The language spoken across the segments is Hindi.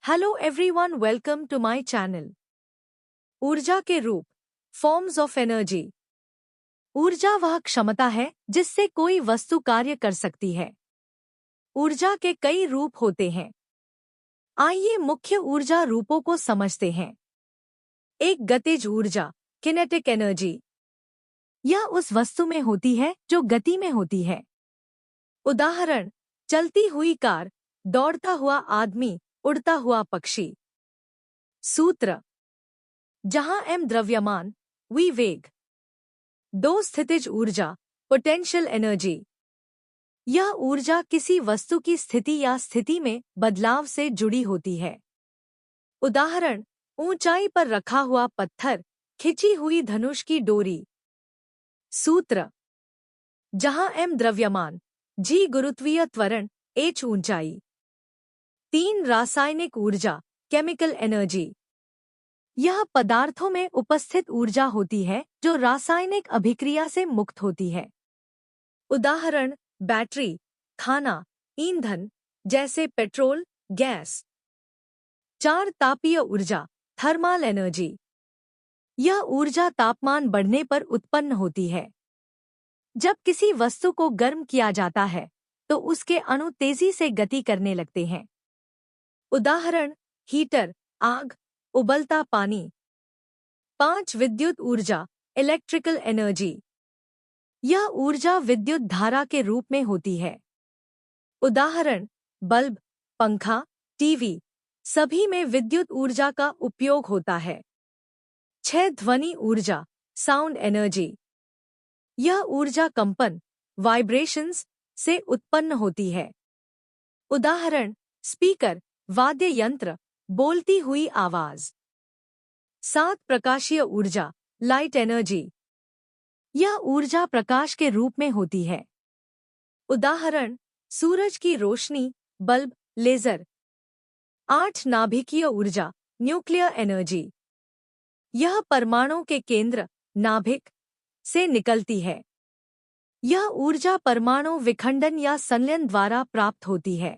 Hello everyone, welcome to my channel. ऊर्जा के रूप, फॉर्म्स ऑफ एनर्जी। ऊर्जा वह क्षमता है जिससे कोई वस्तु कार्य कर सकती है। ऊर्जा के कई रूप होते हैं। आइए मुख्य ऊर्जा रूपों को समझते हैं। एक गतिज ऊर्जा, किनेटिक एनर्जी। यह उस वस्तु में होती है जो गति में होती है। उदाहरण, चलती हुई कार, दौड़ता हुआ आदमी, उड़ता हुआ पक्षी। सूत्र, जहां m द्रव्यमान, v वेग। दो स्थितिज ऊर्जा, पोटेंशियल एनर्जी। यह ऊर्जा किसी वस्तु की स्थिति या स्थिति में बदलाव से जुड़ी होती है। उदाहरण, ऊंचाई पर रखा हुआ पत्थर, खिंची हुई धनुष की डोरी। सूत्र, जहां m द्रव्यमान, g गुरुत्वीय त्वरण, h ऊंचाई। 3 रासायनिक ऊर्जा, केमिकल एनर्जी। यह पदार्थों में उपस्थित ऊर्जा होती है जो रासायनिक अभिक्रिया से मुक्त होती है। उदाहरण, बैटरी, खाना, ईंधन, जैसे पेट्रोल, गैस। 4 तापीय ऊर्जा, थर्मल एनर्जी। यह ऊर्जा तापमान बढ़ने पर उत्पन्न होती है। जब किसी वस्तु को गर्म किया जाता है तो उसके अणु तेजी से गति करने लगते हैं। उदाहरण, हीटर, आग, उबलता पानी। 5 विद्युत ऊर्जा, इलेक्ट्रिकल एनर्जी। यह ऊर्जा विद्युत धारा के रूप में होती है। उदाहरण, बल्ब, पंखा, टीवी, सभी में विद्युत ऊर्जा का उपयोग होता है। 6 ध्वनि ऊर्जा, साउंड एनर्जी। यह ऊर्जा कंपन, वाइब्रेशंस से उत्पन्न होती है। उदाहरण, स्पीकर, वाद्य यंत्र, बोलती हुई आवाज। 7 प्रकाशीय ऊर्जा, लाइट एनर्जी। यह ऊर्जा प्रकाश के रूप में होती है। उदाहरण, सूरज की रोशनी, बल्ब, लेजर। 8 नाभिकीय ऊर्जा, न्यूक्लियर एनर्जी। यह परमाणु के केंद्र, नाभिक, से निकलती है। यह ऊर्जा परमाणु विखंडन या संलयन द्वारा प्राप्त होती है।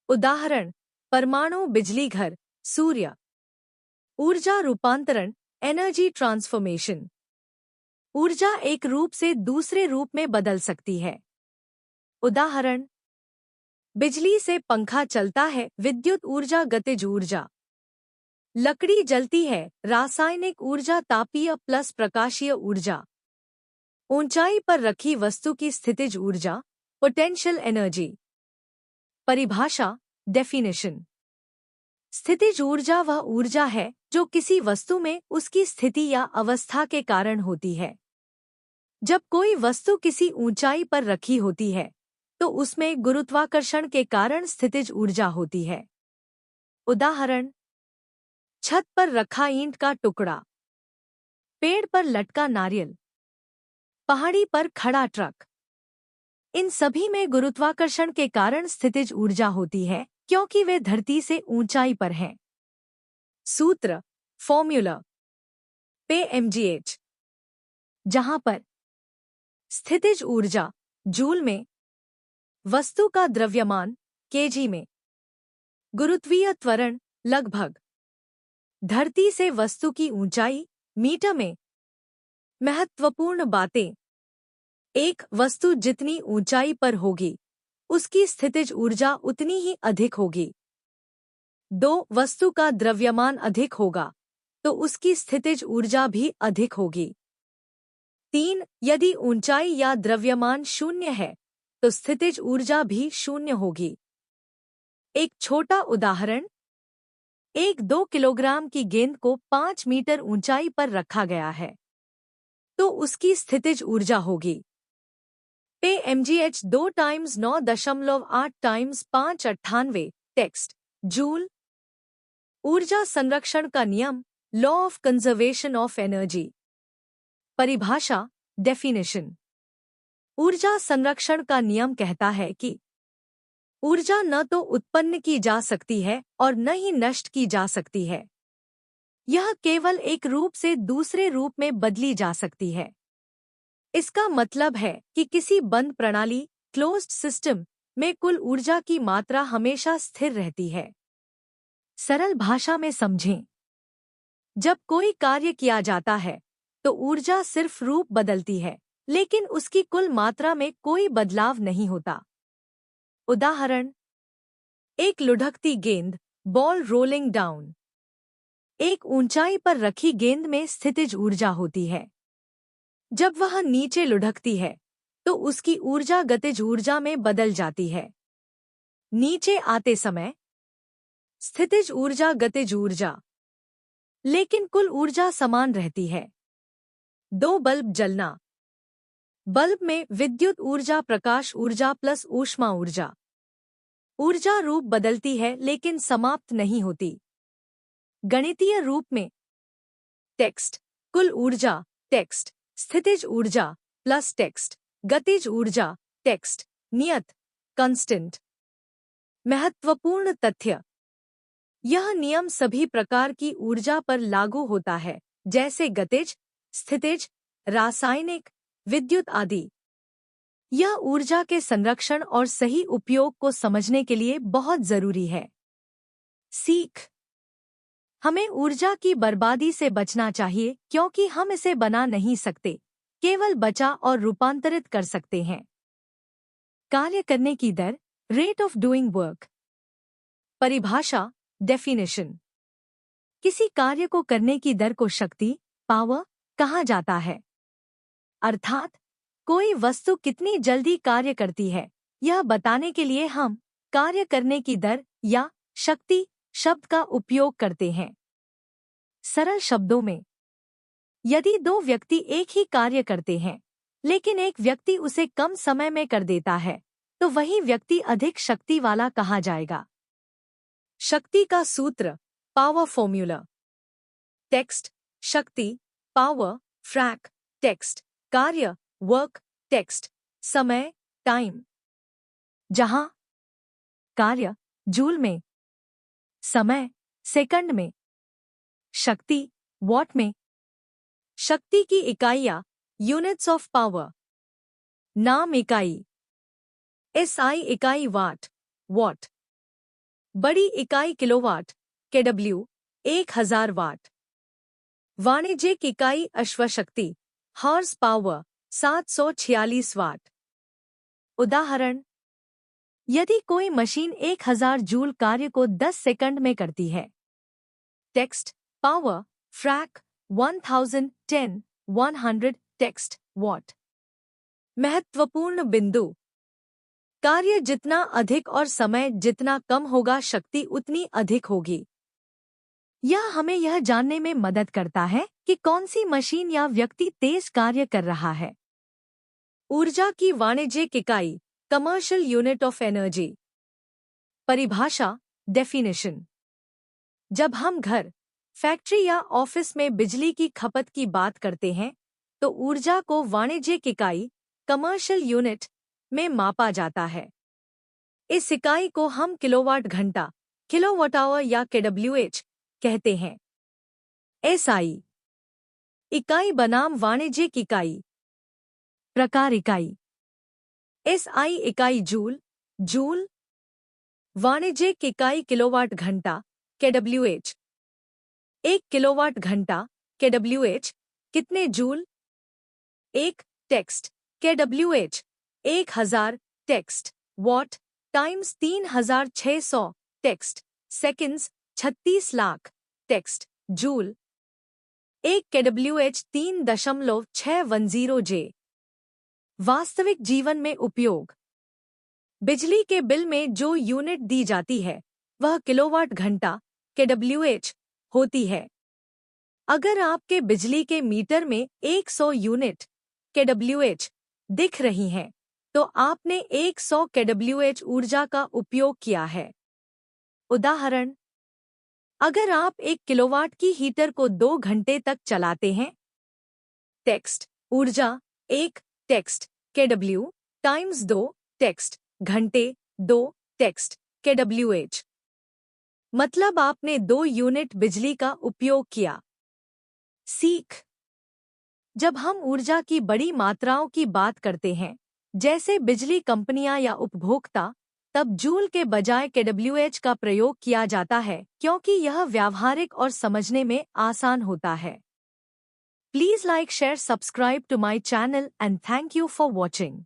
उदाहरण, परमाणु बिजली घर, सूर्य। ऊर्जा रूपांतरण, एनर्जी ट्रांसफॉर्मेशन। ऊर्जा एक रूप से दूसरे रूप में बदल सकती है। उदाहरण, बिजली से पंखा चलता है, विद्युत ऊर्जा, गतिज ऊर्जा। लकड़ी जलती है, रासायनिक ऊर्जा, तापीय प्लस प्रकाशीय ऊर्जा। ऊंचाई पर रखी वस्तु की स्थितिज ऊर्जा, पोटेंशियल एनर्जी। परिभाषा, डेफिनेशन। स्थितिज ऊर्जा वह ऊर्जा है जो किसी वस्तु में उसकी स्थिति या अवस्था के कारण होती है। जब कोई वस्तु किसी ऊंचाई पर रखी होती है तो उसमें गुरुत्वाकर्षण के कारण स्थितिज ऊर्जा होती है। उदाहरण, छत पर रखा ईंट का टुकड़ा, पेड़ पर लटका नारियल, पहाड़ी पर खड़ा ट्रक। इन सभी में गुरुत्वाकर्षण के कारण स्थितिज ऊर्जा होती है क्योंकि वे धरती से ऊंचाई पर हैं। सूत्र, फॉर्मूला, pmgh, जहां पर स्थितिज ऊर्जा जूल में, वस्तु का द्रव्यमान केजी में, गुरुत्वीय त्वरण लगभग, धरती से वस्तु की ऊंचाई मीटर में। महत्वपूर्ण बातें, एक वस्तु जितनी ऊंचाई पर होगी उसकी स्थितिज ऊर्जा उतनी ही अधिक होगी। 2 वस्तु का द्रव्यमान अधिक होगा तो उसकी स्थितिज ऊर्जा भी अधिक होगी। 3 यदि ऊंचाई या द्रव्यमान शून्य है तो स्थितिज ऊर्जा भी शून्य होगी। एक छोटा उदाहरण, 1-2 किलोग्राम की गेंद को 5 मीटर ऊंचाई पर रखा गया है तो उसकी स्थितिज ऊर्जा होगी pmgh 2 × 9.8 × 598 टेक्स्ट, जूल। ऊर्जा संरक्षण का नियम, law of conservation of energy. परिभाषा, डेफिनेशन। ऊर्जा संरक्षण का नियम कहता है कि ऊर्जा न तो उत्पन्न की जा सकती है और न ही नष्ट की जा सकती है। यह केवल एक रूप से दूसरे रूप में बदली जा सकती है। इसका मतलब है कि किसी बंद प्रणाली, क्लोज्ड सिस्टम, में कुल ऊर्जा की मात्रा हमेशा स्थिर रहती है। सरल भाषा में समझें। जब कोई कार्य किया जाता है तो ऊर्जा सिर्फ रूप बदलती है, लेकिन उसकी कुल मात्रा में कोई बदलाव नहीं होता। उदाहरण, एक लुढ़कती गेंद, बॉल रोलिंग डाउन। एक ऊंचाई पर रखी गेंद में स्थितिज ऊर्जा होती है। जब वह नीचे लुढ़कती है तो उसकी ऊर्जा गतिज ऊर्जा में बदल जाती है। नीचे आते समय स्थितिज ऊर्जा गतिज ऊर्जा, लेकिन कुल ऊर्जा समान रहती है। दो बल्ब जलना। बल्ब में विद्युत ऊर्जा प्रकाश ऊर्जा प्लस ऊष्मा ऊर्जा। ऊर्जा रूप बदलती है लेकिन समाप्त नहीं होती। गणितीय रूप में टेक्स्ट कुल ऊर्जा टेक्स्ट स्थितिज ऊर्जा प्लस टेक्स्ट गतिज ऊर्जा टेक्स्ट नियत कांस्टेंट। महत्वपूर्ण तथ्य, यह नियम सभी प्रकार की ऊर्जा पर लागू होता है, जैसे गतिज, स्थितिज, रासायनिक, विद्युत आदि। यह ऊर्जा के संरक्षण और सही उपयोग को समझने के लिए बहुत जरूरी है। सीख, हमें ऊर्जा की बर्बादी से बचना चाहिए क्योंकि हम इसे बना नहीं सकते, केवल बचा और रूपांतरित कर सकते हैं। कार्य करने की दर, रेट ऑफ डूइंग वर्क। परिभाषा, डेफिनेशन। किसी कार्य को करने की दर को शक्ति, पावर, कहा जाता है। अर्थात कोई वस्तु कितनी जल्दी कार्य करती है, यह बताने के लिए हम कार्य करने की दर या शक्ति शब्द का उपयोग करते हैं। सरल शब्दों में, यदि दो व्यक्ति एक ही कार्य करते हैं, लेकिन एक व्यक्ति उसे कम समय में कर देता है, तो वही व्यक्ति अधिक शक्ति वाला कहा जाएगा। शक्ति का सूत्र, पावर फॉर्मूला। टेक्स्ट, शक्ति, पावर, फ्रैक, टेक्स्ट, कार्य, वर्क, टेक्स्ट, समय, टाइम। जहां कार्य जूल में, समय सेकंड में, शक्ति वॉट में। शक्ति की इकाइयां, यूनिट्स ऑफ पावर। नाम इकाई, एसआई इकाई वाट, वॉट। बड़ी इकाई किलोवाट, केडब्ल्यू, 1000 वाट। वाणिज्यिक इकाई अश्वशक्ति, हॉर्स पावर, 746 वाट। उदाहरण, यदि कोई मशीन 1000 जूल कार्य को 10 सेकंड में करती है। Text, power, frac, 1010, 100, text, watt. महत्वपूर्ण बिंदु, कार्य जितना अधिक और समय जितना कम होगा, शक्ति उतनी अधिक होगी। यह हमें यह जानने में मदद करता है कि कौन सी मशीन या व्यक्ति तेज कार्य कर रहा है। ऊर्जा की वाणिज्यिक इकाई, कमर्शियल यूनिट ऑफ एनर्जी। परिभाषा, डेफिनेशन। जब हम घर, फैक्ट्री या ऑफिस में बिजली की खपत की बात करते हैं, तो ऊर्जा को वाणिज्यिक इकाई, कमर्शियल यूनिट में मापा जाता है। इस इकाई को हम किलोवाट घंटा, किलोवाट आवर या केडब्ल्यूएच कहते हैं। एसआई इकाई बनाम वाणिज्यिक इकाई। प्रकार इकाई, एसआई इकाई जूल, जूल। वाणिज्यिक इकाई किलोवाट घंटा, केडब्ल्यूएच। 1 किलोवाट घंटा, केडब्ल्यूएच, कितने joule? 1 text, KWH, 1000, text, watt, times 3600, text, seconds, 36 lakh, text, joule. 1 KWH 3.610 J. वास्तविक जीवन में उपयोग, बिजली के बिल में जो यूनिट दी जाती है वह किलोवाट घंटा, केडब्ल्यूएच होती है। अगर आपके बिजली के मीटर में 100 यूनिट केडब्ल्यूएच दिख रही हैं, तो आपने 100 केडब्ल्यूएच ऊर्जा का उपयोग किया है। उदाहरण, अगर आप 1 किलोवाट की हीटर को 2 घंटे तक चलाते हैं। टेक्स्ट, ऊर्जा 1 टेक्स्ट, केडब्ल्यू, टाइम्स 2 टेक्स्ट, घंटे 2 टेक्स्ट, केडब्ल्यूएच। मतलब आपने 2 यूनिट बिजली का उपयोग किया। सीख, जब हम ऊर्जा की बड़ी मात्राओं की बात करते हैं, जैसे बिजली कंपनियां या उपभोक्ता, तब जूल के बजाय kWh का प्रयोग किया जाता है क्योंकि यह व्यावहारिक और समझने में आसान होता है। Please like, share, subscribe to my channel and thank you for watching.